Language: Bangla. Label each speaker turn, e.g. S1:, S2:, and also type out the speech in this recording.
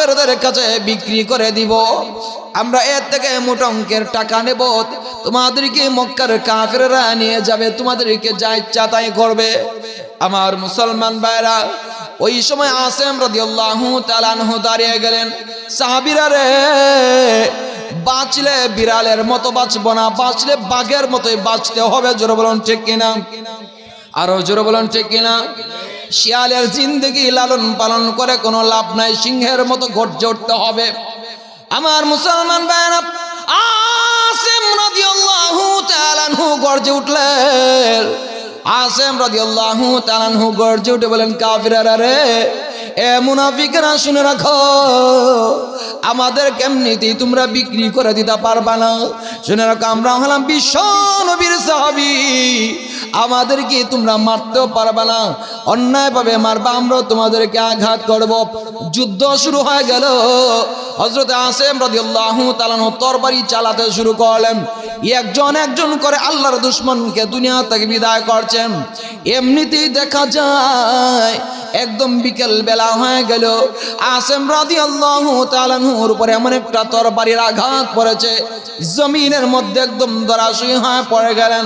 S1: কাফেরদের কাছে বিক্রি করে দিব, আমরা এর থেকে মোটা অঙ্কের টাকা নেব, তোমাদেরকে মক্কার কাফেররা নিয়ে যাবে, তোমাদেরকে যা ইচ্ছা তাই করবে। আমার মুসলমান ভাইরা, ওই সময় আসেম রাদিয়াল্লাহু তাআলা আনহু দাঁড়িয়ে গেলেন, সাহাবীরা রে, বাঁচলে বিড়ালের মতো বাঁচবো না, বাঁচলে বাঘের মতোই বাঁচতে হবে। জোরে বলুন ঠিক কিনা? আরো জোরে বলুন ঠিক কিনা? শিয়ালের জিন্দগি লালন পালন করে কোনো লাভ নাই, সিংহের মতো গর্জে উঠতে হবে। আমার মুসলমান ভাইরা, আসেম রাদিয়াল্লাহু তাআলা আনহু গর্জে উঠলেন। আসেম রাদিয়াল্লাহু তাআলা আনহু গর্জে উঠে বলেন, কাফিররা রে, এ মুনাফিকরা শুনে রাখো, আমাদের কেমনিতেই তোমরা বিক্রি করে দিতে পারবা না। শুনে রাখো, আমরা হলাম বিশ্ব নবীর সাহাবী, আমাদেরকে তোমরা মারতেও পারবা না, অন্যায়ভাবে মারবা, আমরাও তোমাদেরকে আঘাত করব। যুদ্ধ শুরু হয়ে গেল। হযরত আসেম রাদিয়াল্লাহু তাআলা তরবারি চালাতে শুরু করলেন, একজন একজন করে আল্লাহর দুশমনকে দুনিয়া থেকে বিদায় করছেন। এমনিতেই দেখা যায় একদম বিকেল বেলা হয়ে গেল, আসেম রাদিয়াল্লাহু তাআলার উপরে এমন একটা তরবারির আঘাত পড়েছে, জমিনের মধ্যে একদম ধরাশয়ী হয়ে পড়ে গেলেন।